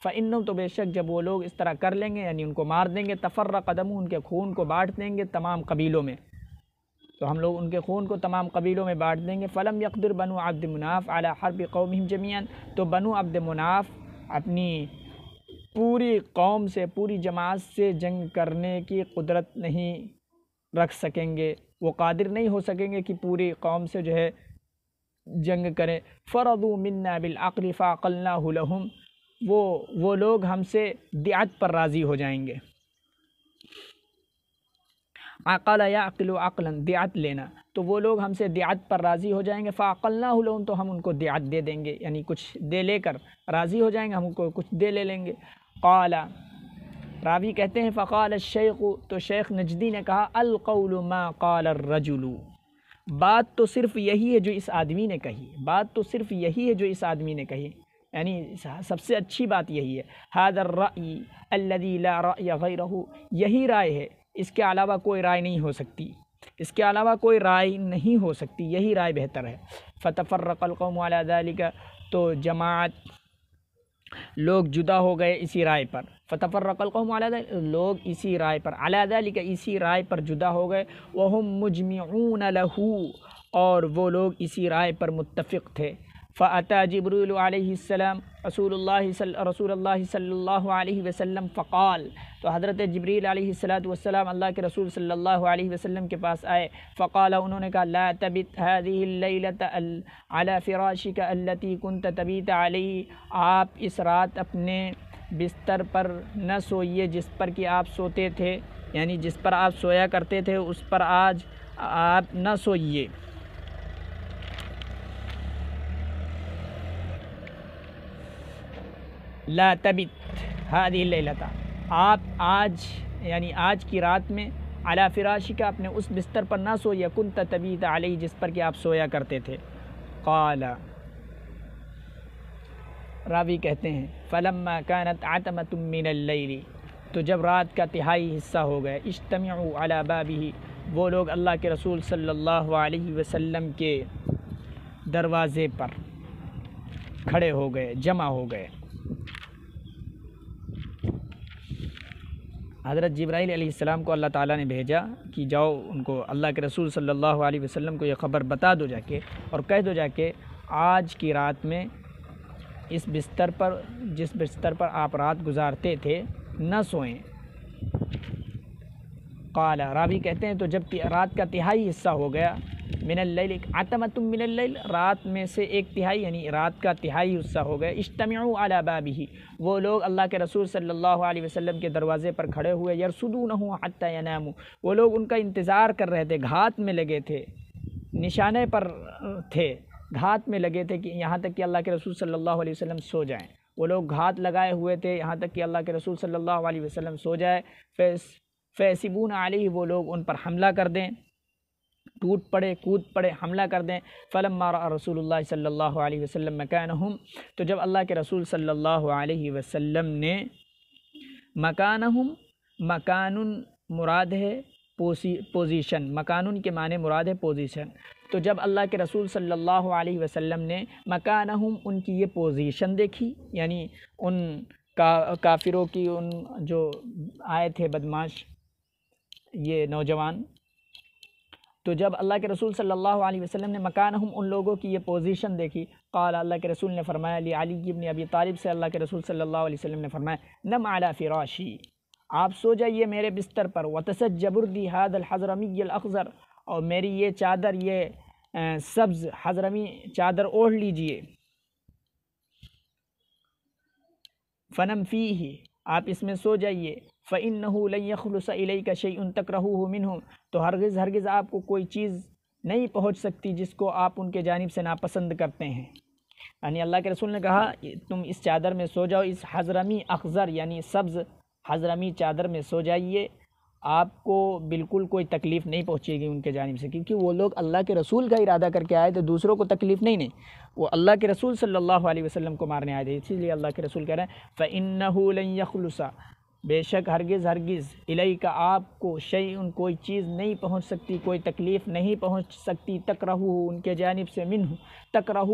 فإنهم، تو بے شک جب وہ لوگ اس طرح کر لیں گے، یعنی ان کو مار دیں گے، تفرق دمه، ان کے خون کو بانٹ دیں گے تمام قبیلوں میں، تو ہم لوگ ان کے خون کو تمام قبیلوں میں بانٹ دیں گے. فلم يقدر بنو عبد مناف على حرب قومهم جميعا، تو بنو عبد مناف اپنی پوری قوم سے، پوری جماعت سے جنگ کرنے کی قدرت نہیں رکھ سکیں گے، وہ قادر نہیں ہو سکیں گے کہ پوری قوم سے جو ہے جنگ کریں. فرضوا منا بالعقل فعقلناه لهم، وہ لوگ ہم سے دیعت پر راضی ہو جائیں گے. عقل یعقل عقلا، دیعت لینا، تو وہ لوگ ہم سے دیعت پر راضی ہو جائیں گے. فعقلناه لهم، تو ہم ان کو دیعت دے دیں گے، یعنی کچھ دے لے کر راضی ہو جائیں گے، ہم ان کو کچھ دے لے لیں گے. قال، راوی کہتے ہیں، فقال الشیخ، تو شیخ نجدی نے کہا، القول ما قال الرجل، بات تو صرف یہی ہے جو اس آدمی نے کہی، بات تو صرف یہی ہے جو اس آدمی نے کہی، یعنی سب سے اچھی بات یہی ہے. هذا الرأی الذي لا رأی غیرہ، یہی رائے ہے، اس کے علاوہ کوئی رائے نہیں ہو سکتی، اس کے علاوہ کوئی رائے نہیں ہو سکتی، یہی رائے بہتر ہے. فتفرق القوم على ذلك، تو جماعت، لوگ جدا ہو گئے اسی رائے پر. فتفرق القوم على ذلك، لوگ اسی رائے پر، على ذلك، اسی رائے پر جدا ہو گئے. وهم مجمعون له، اور وہ لوگ اسی رائے پر متفق تھے. فأتى جبريل علیہ السلام رسول اللہ صلی اللہ علیہ وسلم فقال، تو حضرت جبریل علیہ السلام اللہ کے رسول صلی اللہ علیہ وسلم کے پاس آئے. فقال، انہوں نے کہا، لا تبت هذه الليلة على فراشك التي كنت تبيت عليه، آپ اس رات اپنے بستر پر نہ سوئیے جس پر کہ آپ سوتے تھے، یعنی جس پر آپ سویا کرتے تھے اس پر آج آپ نہ سوئیے. لا تبت هذه الليلة، آپ آج، یعنی آج کی رات میں، علی فراشک، اپنے اس بستر پر نہ سوئیے، کنت تبیت علیہ، جس پر کہ آپ سویا کرتے تھے. قال، راوی کہتے ہیں، فلما كانت عتمة من الليل، تو جب رات کا تہائی حصہ ہو گئے، اجتمعوا علی بابہ، وہ لوگ اللہ کے رسول صلی اللہ علیہ وسلم کے دروازے پر کھڑے ہو گئے، جمع ہو گئے۔ حضرت جبرائیل علیہ السلام کو اللہ تعالیٰ نے بھیجا کہ جاؤ ان کو اللہ کے رسول صلی اللہ علیہ وسلم کو یہ خبر بتا دو جا کے، اور کہہ دو جا کے آج کی رات میں اس بستر پر، جس بستر پر آپ رات گزارتے تھے، نہ سوئیں۔ قال، راوی کہتے ہیں تو جب رات کا تہائی حصہ ہو گیا، من اللیل، عتمۃ من اللیل، رات میں سے ایک تہائی یعنی رات کا تہائی حصہ ہو گیا، اجتمعوا علی بابہ، وہ لوگ اللہ کے رسول صلی اللہ علیہ وسلم کے دروازے پر کھڑے ہوئے، یرصدونہ حتی یناموا، وہ لوگ ان کا انتظار کر رہے تھے، گھات میں لگے تھے، نشانے پر تھے، گھات میں لگے تھے کہ یہاں تک کہ اللہ کے رسول صلی اللہ علیہ وسلم سو جائیں۔ وہ لوگ گھات لگائے ہوئے تھے یہاں تک کہ اللہ کے رسول صلی اللہ علیہ وسلم سو جائے۔ فیسبون علیہ، وہ لوگ ان پر حملہ کر دیں، ٹوٹ پڑے، کود پڑے، حملہ کر دیں۔ فلما رأى رسول اللہ صلی اللہ علیہ وسلم مکانہم، تو جب اللہ کے رسول صلی اللہ علیہ وسلم نے مکانہم، مکان مراد ہے پوزیشن، مکان کے معنی مراد ہے پوزیشن، تو جب اللہ کے رسول صلی اللہ علیہ وسلم نے مکانہم، ان کی یہ پوزیشن دیکھی، یعنی ان کافروں کی، ان جو آئے تھے بدماش یہ نوجوان، تو جب اللہ کے رسول صلی اللہ علیہ وسلم نے مکانہم، ان لوگوں کی یہ پوزیشن دیکھی، قال، اللہ کے رسول نے فرمایا، علی ابن ابی طالب سے اللہ کے رسول صلی اللہ علیہ وسلم نے فرمایا، نم علی فراشی، آپ سو جائیے میرے بستر پر، وتسج بردی ھذا الحضرمی الاخضر، اور میری یہ چادر، یہ سبز حضرمی چادر اوڑھ لیجئے، فنم فیہ، آپ اس میں سو جائیے، فإنہ لن یخلص الیک شیء تکرہہ منہ، تو ہرگز آپ کو کوئی چیز نہیں پہنچ سکتی جس کو آپ ان کے جانب سے ناپسند کرتے ہیں۔ یعنی اللہ کے رسول نے کہا تم اس چادر میں سو جاؤ، اس حضرمی اخضر یعنی سبز حضرمی چادر میں سو جائیے، آپ کو بالکل کوئی تکلیف نہیں پہنچے گی ان کے جانب سے، کیونکہ وہ لوگ اللہ کے رسول کا ارادہ کر کے آئے تھے، دوسروں کو تکلیف نہیں، وہ اللہ کے رسول صلی اللہ علیہ وسلم کو مارنے آئے تھے، اسی لیے اللہ کے رسول کہہ رہے ہیں فإنہ لن یخلص، بے شک ہرگز الیک آپ کو شیء کوئی چیز نہیں پہنچ سکتی، کوئی تکلیف نہیں پہنچ سکتی، تکرہہ ان کے جانب سے، منہ تکرہہ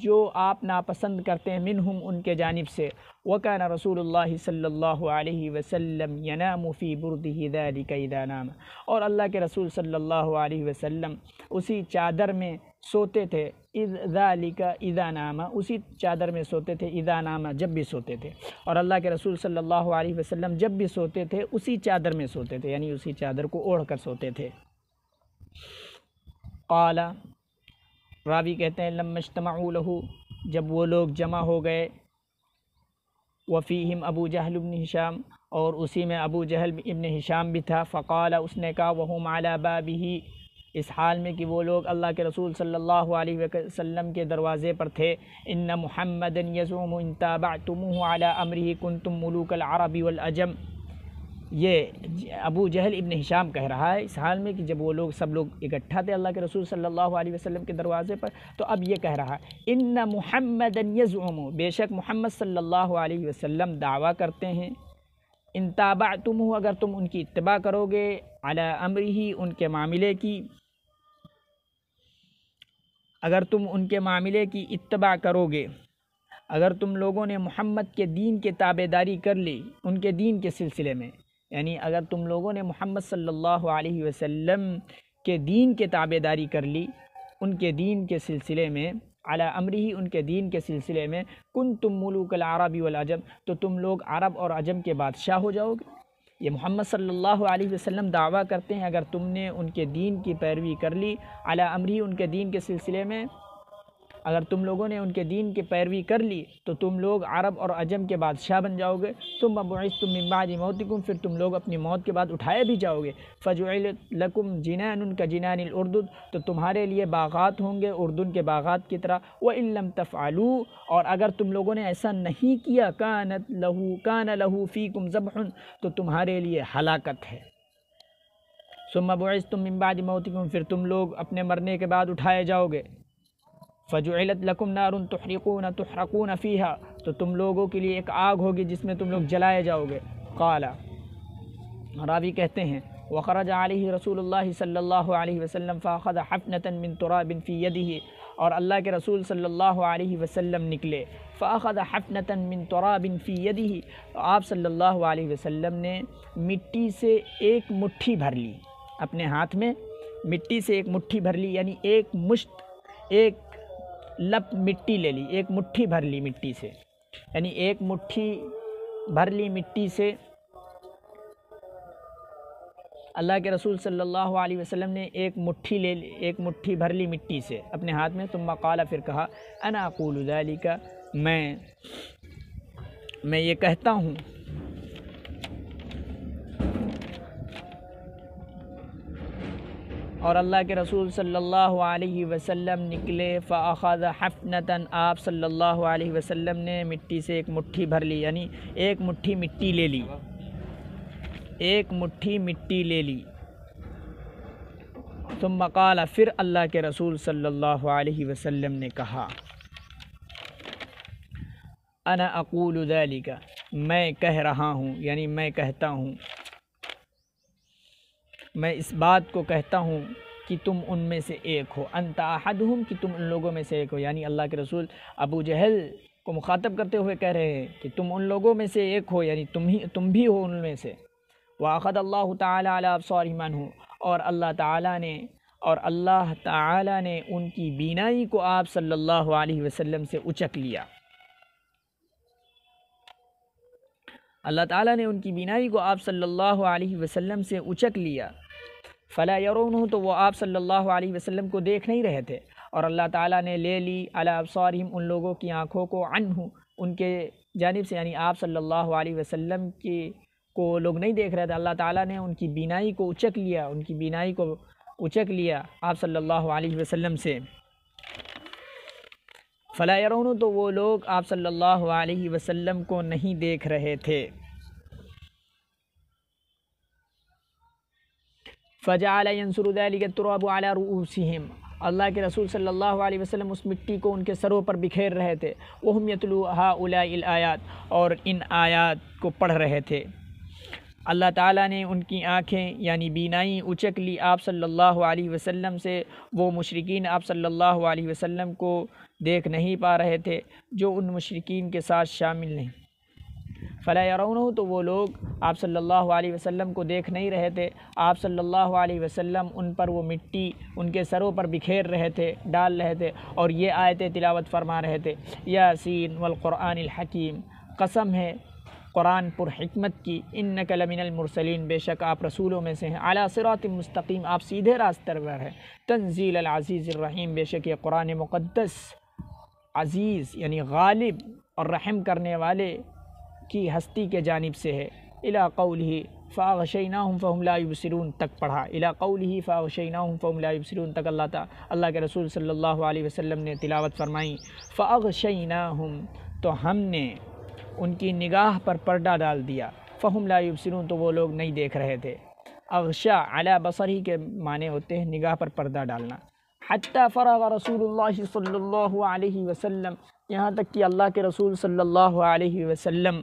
جو آپ ناپسند کرتے ہیں، منہم ان کے جانب سے۔ وکان رسول اللہ صلی اللہ علیہ وسلم ینام فی بردہ ذلک اذا نام، اور اللہ کے رسول صلی اللہ علیہ وسلم اسی چادر میں سوتے تھے، ذالک اذا نام، اسی چادر میں سوتے تھے، اذا نام جب بھی سوتے تھے، اور اللہ کے رسول صلی اللہ علیہ وسلم جب بھی سوتے تھے اسی چادر میں سوتے تھے، یعنی اسی چادر کو اوڑھ کر سوتے تھے۔ قال، راوی کہتے ہیں لما اجتمعوا لہ، جب وہ لوگ جمع ہو گئے، وفیہم ابو جہل بن ہشام، اور اسی میں ابو جہل ابن ہشام بھی تھا، فقال، اس نے کہا، وہم علی بابہ، اس حال میں کہ وہ لوگ اللہ کے رسول صلی اللہ علیہ وسلم کے دروازے پر تھے، ان محمدا یزعم ان تابعتموہ علی امرہ کنتم ملوک العرب والعجم، یہ ابو جہل ابن ہشام کہہ رہا ہے اس حال میں کہ جب وہ لوگ سب لوگ اکٹھا تھے اللہ کے رسول صلی اللہ علیہ وسلم کے دروازے پر، تو اب یہ کہہ رہا ہے ان محمدا یزعم، بے شک محمد صلی اللہ علیہ وسلم دعویٰ کرتے ہیں، ان تابعتموہ، اگر تم ان کی اتباع کرو گے، علی امرہ، ان کے معاملے کی، اگر تم ان کے معاملے کی اتباع کرو گے، اگر تم لوگوں نے محمد کے دین کے تابع داری کر لی ان کے دین کے سلسلے میں، یعنی اگر تم لوگوں نے محمد صلی اللہ علیہ وسلم کے دین کے تابع داری کر لی ان کے دین کے سلسلے میں، علی امرہ، ان کے دین کے سلسلے میں، کنتم ملوک العرب والعجم، تو تم لوگ عرب اور عجم کے بادشاہ ہو جاؤ گے۔ یہ محمد صلی اللہ علیہ وسلم دعویٰ کرتے ہیں اگر تم نے ان کے دین کی پیروی کر لی، علی امرہ، ان کے دین کے سلسلے میں، اگر تم لوگوں نے ان کے دین کی پیروی کر لی تو تم لوگ عرب اور عجم کے بادشاہ بن جاؤ گے، ثم بعثتم من بعد موتکم، پھر تم لوگ اپنی موت کے بعد اٹھائے بھی جاؤ گے، فجعلت لکم جنان کجنان الاردن، تو تمہارے لیے باغات ہوں گے اردن کے باغات کی طرح، وَإِن لَمْ تَفْعَلُوا، اور اگر تم لوگوں نے ایسا نہیں کیا، کان لہ فیکم ذبح، تو تمہارے لیے ہلاکت ہے، ثم بعثتم من بعد موتکم، پھر تم لوگ اپنے مرنے کے بعد اٹھائے جاؤ گے، فجعلت لکم نار تحرقون فیہا، تو تم لوگوں کے لیے ایک آگ ہوگی جس میں تم لوگ جلائے جاؤ گے، قال، راوی کہتے ہیں وخرج علیہ رسول اللہ صلی اللہ علیہ وسلم فاخذ حفنة من تراب فی یدہ، اور اللہ کے رسول صلی اللہ علیہ وسلم نکلے، فاخذ حفنة من تراب فی یدہ، آپ صلی اللہ علیہ وسلم نے مٹی سے ایک مٹھی بھر لی، اپنے ہاتھ میں مٹی سے ایک مٹھی بھر لی، یعنی ایک مشت، ایک لپ مٹی لے لی، ایک مٹھی بھر لی مٹی سے، یعنی ایک مٹھی بھر لی مٹی سے، اللہ کے رسول صلی اللہ علیہ وسلم نے ایک مٹھی بھر لی مٹی سے اپنے ہاتھ میں، ثم قال، پھر کہا انا اقول ذلك، میں یہ کہتا ہوں، اور اللہ کے رسول صلی اللہ علیہ وسلم نکلے، فاخذ حفنة، آپ صلی اللہ علیہ وسلم نے مٹی سے ایک مٹھی بھر لی، یعنی ایک مٹھی مٹی لے لی، ایک مٹھی مٹی لے لی، ثم قال، پھر اللہ کے رسول صلی اللہ علیہ وسلم نے کہا انا اقول ذلك، میں کہہ رہا ہوں، یعنی میں کہتا ہوں، میں اس بات کو کہتا ہوں کہ تم ان میں سے ایک ہو، انت احدہم، کہ تم ان لوگوں میں سے ایک ہو، یعنی اللہ کے رسول ابو جہل کو مخاطب کرتے ہوئے کہہ رہے ہیں کہ تم ان لوگوں میں سے ایک ہو، یعنی تم بھی ہو ان میں سے۔ وَأَخَذَ اللَّهُ تَعَالَى عَلَىٰ أَبْصَارِهِمْ عَنْهُ، اور اللہ تعالیٰ نے ان کی بینائی کو آپ صلی اللہ علیہ وسلم سے اچک لیا، اللہ تعالیٰ نے ان کی بینائی کو آپ صلی اللہ علیہ وسلم سے اچک لیا، فَلَا يَرَوْنَهُ، تو وہ آپ صلی اللہ علیہ وسلم کو دیکھ نہیں رہے تھے، اور اللہ تعالیٰ نے لے لی عَلَىٰ أَبْصَارِهِمْ، ان لوگوں کی آنکھوں کو، عنہ، ان کے جانب سے، یعنی آپ صلی اللہ علیہ وسلم کو لوگ نہیں دیکھ رہے تھے، اللہ تعالیٰ نے ان کی بینائی کو اچک لیا، ان کی بینائی کو اچک لیا آپ صلی اللہ علیہ وسلم سے، فَلَا يَرَوْنَهُ، تو وہ لوگ آپ صلی اللہ علیہ وسلم کو نہیں دیکھ رہے تھے، فَجَعَلَ يَنْصُرُ ذَلِكَ التُّرَابُ عَلَىٰ رُؤُوسِهِمْ، اللہ کے رسول صلی اللہ علیہ وسلم اس مٹی کو ان کے سروں پر بکھیر رہے تھے، وَهُمْ يَتْلُو هَٰؤُلَاءِ الْآيَاتِ، اور ان آیات کو پڑھ رہے تھے، اللہ تعالیٰ نے ان کی آنکھیں یعنی بینائی اچک لی آپ صلی اللہ علیہ وسلم سے، وہ مشرکین آپ صلی اللہ علیہ وسلم کو دیکھ نہیں پا رہے تھے جو ان مشرکین کے ساتھ شامل نہیں، فَلَا يَرَوْنَهُ، تو وہ لوگ آپ صلی اللہ علیہ وسلم کو دیکھ نہیں رہے تھے، آپ صلی اللہ علیہ وسلم ان پر وہ مٹی ان کے سروں پر بکھیر رہے تھے، ڈال رہے تھے، اور یہ آیتیں تلاوت فرما رہے تھے، یاسین والقرآن الحکیم، قسم ہے قرآن پر حکمت کی، انک لمن المرسلین، بے شک آپ رسولوں میں سے ہیں، علی صراط مستقیم، آپ سیدھے راستے پر ہیں، تنزیل العزیز الرحیم، بے شک یہ قرآن مقدس عزیز یعنی غالب اور رحم کرنے والے کی ہستی کے جانب سے ہے، الی قولہ فاغشیناہم فہم لا یبصرون تک پڑھا، الی قولہ فاغشیناہم فہم لا یبصرون تک اللہ کے رسول صلی اللہ علیہ وسلم نے تلاوت فرمائی، فاغشیناہم، تو ہم نے ان کی نگاہ پر پردہ ڈال دیا، فہم لا یبصرون، تو وہ لوگ نہیں دیکھ رہے تھے، اغشا علی بصری کے معنی ہوتے ہیں نگاہ پر پردہ ڈالنا، حتی فرغ رسول اللہ صلی اللہ علیہ وسلم، یہاں تک کہ اللہ کے رسول صلی اللہ علیہ وسلم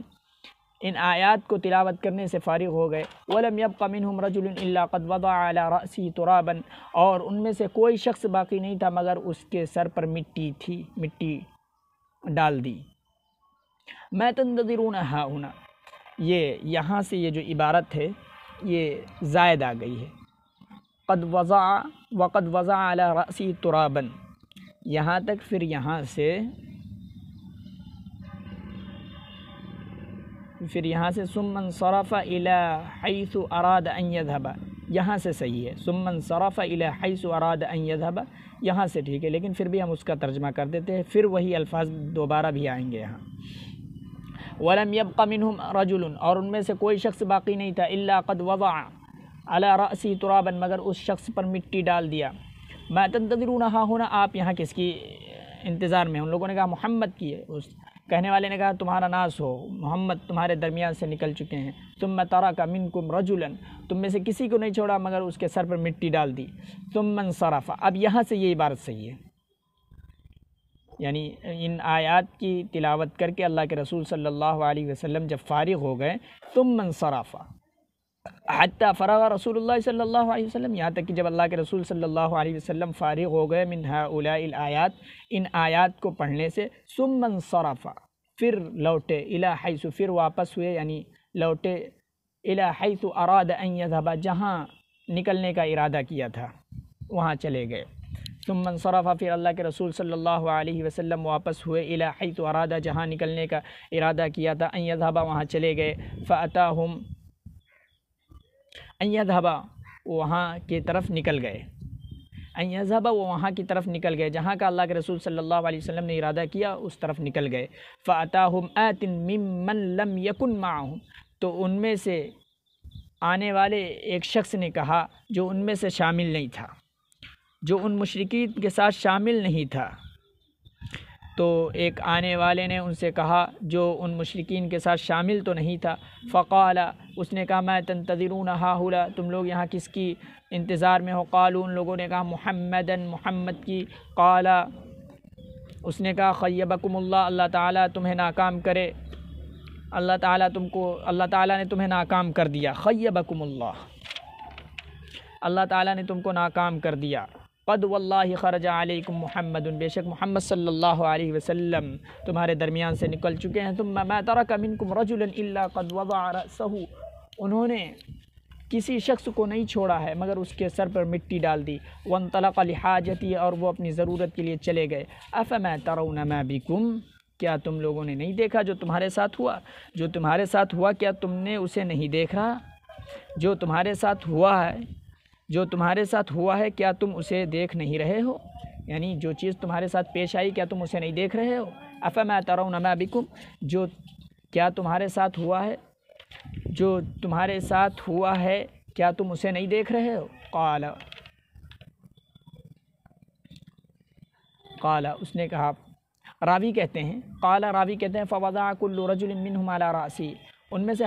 ان آیات کو تلاوت کرنے سے فارغ ہو گئے، وَلَمْ يَبْقَ مِنْهُمْ رَجُلٌ إِلَّا قَدْ وَضَعَ عَلَىٰ رَأْسِهِ تُرَابًا، اور ان میں سے کوئی شخص باقی نہیں تھا مگر اس کے سر پر مٹی تھی، مٹی ڈال دی، مَا تَنْتَظِرُونَ هَٰؤُنَا، یہ یہاں سے یہ جو عبارت ہے یہ زائد آ گئی ہے، قد وضع وقد وضع علی رأسی ترابا، یہاں تک، پھر یہاں سے ثم انصرف الی حیث اراد ان یذهب، یہاں سے صحیح ہے، ثم انصرف الی حیث اراد ان یذهب، یہاں سے ٹھیک ہے، لیکن پھر بھی ہم اس کا ترجمہ کر دیتے ہیں، پھر وہی الفاظ دوبارہ بھی آئیں گے یہاں، وَلَمْ يَبْقَ مِنْهُمْ رَجُلٌ، اور ان میں سے کوئی شخص باقی نہیں تھا، إِلَّا قَدْ وَضَعَ عَلَىٰ رَأْسِهِ تُرَابًا، مگر اس شخص پر مٹی ڈال دیا، مَا تَنْتَظِرُونَ هَٰؤُنَا، آپ یہاں کس کی انتظار میں؟ ان لوگوں نے کہا محمد کی ہے، اس کہنے والے نے کہا تمہارا ناس ہو، محمد تمہارے درمیان سے نکل چکے ہیں، ثُمَّ تَرَكَ مِنْكُمْ رَجُلًا، تم میں سے کسی کو نہیں چھوڑا مگر اس کے سر پر مٹی ڈال دی، ثُمَّ انصَرَفَ، اب یہاں سے یہ عبارت صحیح ہے، یعنی ان آیات کی تلاوت کر کے اللہ کے رسول صلی اللہ علیہ وسلم جب فارغ ہو گئے، ثم انصرف حتی فرغ رسول اللہ صلی اللہ علیہ وسلم، یہاں تک کہ جب اللہ کے رسول صلی اللہ علیہ وسلم فارغ ہو گئے من ہؤلاء الآیات، ان آیات کو پڑھنے سے، ثم انصرف پھر لوٹے، الی حیث پھر واپس ہوئے، یعنی لوٹے الی حیث اراد ان یذهب جہاں نکلنے کا ارادہ کیا تھا وہاں چلے گئے۔ ثم انصرف پھر اللہ کے رسول صلی اللہ علیہ وسلم واپس ہوئے الی حیث اراد جہاں نکلنے کا ارادہ کیا تھا، ان یذهب وہاں چلے گئے، فاتاہم ان یذهب وہاں کی طرف نکل گئے، ان یذهب وہ وہاں کی طرف نکل گئے جہاں کا اللہ کے رسول صلی اللہ علیہ وسلم نے ارادہ کیا، اس طرف نکل گئے۔ فاتاہم آت ممن لم یکن معہم، تو ان میں سے آنے والے ایک شخص نے کہا جو ان میں سے شامل نہیں تھا، جو ان مشرکین کے ساتھ شامل نہیں تھا، تو ایک آنے والے نے ان سے کہا جو ان مشرکین کے ساتھ شامل تو نہیں تھا، فقال اس نے کہا ما تنتظرون ہاہلا، تم لوگ یہاں کس کی انتظار میں ہو؟ قالوا ان لوگوں نے کہا محمدن، محمد کی۔ قال اس نے کہا خیبکم اللہ، اللہ تعالیٰ تمہیں ناکام کرے، اللہ تعالیٰ نے تمہیں ناکام کر دیا، خیبکم اللہ، اللہ تعالیٰ نے تم کو ناکام کر دیا۔ قد واللہ خرج علیکم محمد، بے شک محمد صلی اللہ علیہ وسلم تمہارے درمیان سے نکل چکے ہیں۔ ثم ما ترک منکم رجلا الا قد وضع رأسہ، انہوں نے کسی شخص کو نہیں چھوڑا ہے مگر اس کے سر پر مٹی ڈال دی۔ وانطلق لحاجتی، اور وہ اپنی ضرورت کے لیے چلے گئے۔ افما ترون ما بکم، کیا تم لوگوں نے نہیں دیکھا جو تمہارے ساتھ ہوا؟ جو تمہارے ساتھ ہوا کیا تم نے اسے نہیں دیکھا؟ جو تمہارے ساتھ ہوا ہے کیا تم اسے دیکھ نہیں رہے ہو؟ یعنی جو چیز تمہارے ساتھ پیش آئی کیا تم اسے نہیں دیکھ رہے ہو؟ افما ترون ما بکم، جو کیا تمہارے ساتھ ہوا ہے، جو تمہارے ساتھ ہوا ہے کیا تم اسے نہیں دیکھ رہے ہو؟ قال اس نے کہا، راوی کہتے ہیں فوضع كل رجل منهم على رأسه، ان میں سے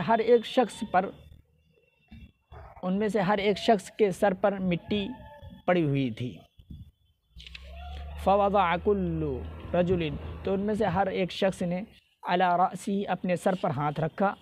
ہر ایک شخص کے سر پر مٹی پڑی ہوئی تھی۔ فوضع كل رجل، تو ان میں سے ہر ایک شخص نے على رأسه اپنے سر پر ہاتھ رکھا،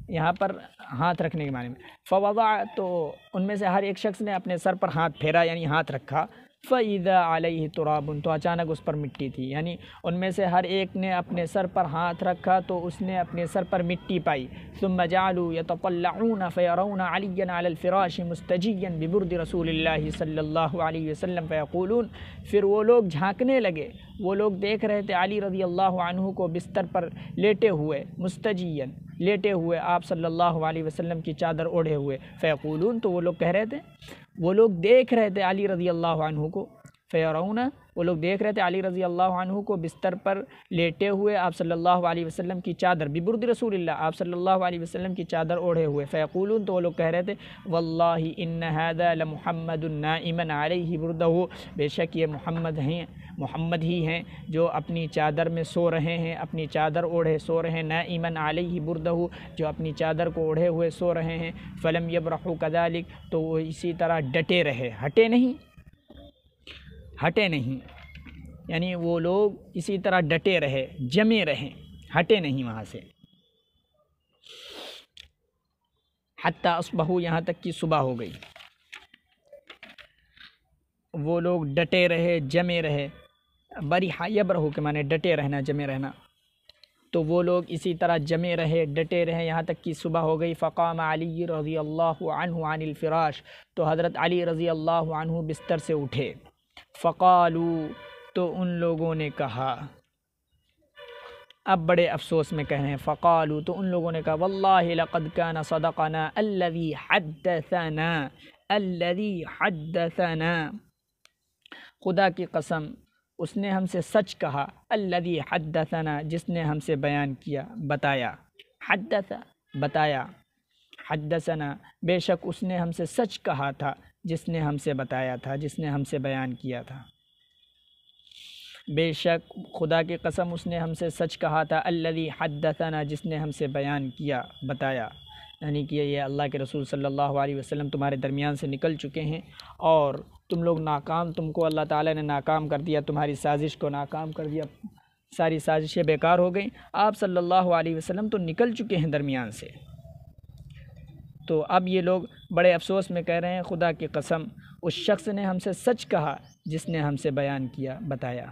یہاں پر ہاتھ رکھنے کے معنی میں فوضع، تو ان میں سے ہر ایک شخص نے اپنے سر پر ہاتھ پھیرا یعنی ہاتھ رکھا۔ فَإِذَا عَلَيْهِ تُرَابٌ، تو اچانک اس پر مٹی تھی، یعنی ان میں سے ہر ایک نے اپنے سر پر ہاتھ رکھا تو اس نے اپنے سر پر مٹی پائی۔ ثُمَّ جَعَلُوا يَتَطَلَّعُونَ فَيَرَوْنَ عَلِيًّا عَلَى الْفِرَاشِ مُسْتَجِيًّا بِبُرْدِ رَسُولِ اللَّهِ صلی اللہ علیہ وسلم فَيَقُولُونَ، پھر وہ لوگ جھانکنے لگے، وہ لوگ دیکھ رہے تھے علی رضی اللہ عنہ کو بستر پر لیٹے ہوئے، مستجیًا لیٹے ہوئے، آپ صلی اللہ علیہ وسلم کی چادر اوڑھے ہوئے۔ فیقولون، تو وہ لوگ کہہ رہے تھے، وہ لوگ دیکھ رہے تھے علی رضی اللہ عنہ کو، فیرون، وہ لوگ دیکھ رہے تھے علی رضی اللہ عنہ کو بستر پر لیٹے ہوئے، آپ صلی اللہ علیہ وسلم کی چادر، ببرد رسول اللہ، آپ صلی اللہ علیہ وسلم کی چادر اوڑھے ہوئے۔ فیقولون، تو وہ لوگ کہہ رہے تھے واللہ ان هذا لمحمد نائما علیہ بردہ، بے شک یہ محمد ہی ہیں جو اپنی چادر میں سو رہے ہیں، اپنی چادر اوڑھے سو رہے ہیں، نائما علیہ بردہ، جو اپنی چادر کو اوڑھے ہوئے سو رہے ہیں۔ فلم یبرحوا کذالک، تو وہ اسی طرح ڈٹے رہے، ہٹے نہیں، یعنی وہ لوگ اسی طرح ڈٹے رہے، جمے رہے، ہٹے نہیں وہاں سے، حتی اصبحوا، یہاں تک کہ صبح ہو گئی۔ وہ لوگ ڈٹے رہے، جمے رہے، بریحا یبرحو کے معنی ڈٹے رہنا، جمے رہنا، تو وہ لوگ اسی طرح جمے رہے، ڈٹے رہے یہاں تک کہ صبح ہو گئی۔ فقام علی رضی اللہ عنہ عن الفراش، تو حضرت علی رضی اللہ عنہ بستر سے اٹھے۔ فقالوا، تو ان لوگوں نے کہا، اب بڑے افسوس میں کہہ رہے ہیں، فقالوا، تو ان لوگوں نے کہا واللہ لقد كان صدقنا الذي حدثنا، خدا کی قسم اس نے ہم سے سچ کہا، الذي حدثنا، جس نے ہم سے بیان کیا، بتایا، بتایا، حدثنا، بے شک اس نے ہم سے سچ کہا تھا، جس نے ہم سے بتایا تھا، جس نے ہم سے بیان کیا تھا، بے شک خدا کی قسم اس نے ہم سے سچ کہا تھا، الذي حدثنا، جس نے ہم سے بیان کیا، بتایا۔ یعنی کہ یہ اللہ کے رسول صلی اللہ علیہ وسلم تمہارے درمیان سے نکل چکے ہیں اور تم لوگ ناکام، تم کو اللہ تعالیٰ نے ناکام کر دیا، تمہاری سازش کو ناکام کر دیا، ساری سازشیں بیکار ہو گئیں۔ آپ صلی اللہ علیہ وسلم تو نکل چکے ہیں درمیان سے۔ تو اب یہ لوگ بڑے افسوس میں کہہ رہے ہیں خدا کی قسم اس شخص نے ہم سے سچ کہا جس نے ہم سے بیان کیا، بتایا۔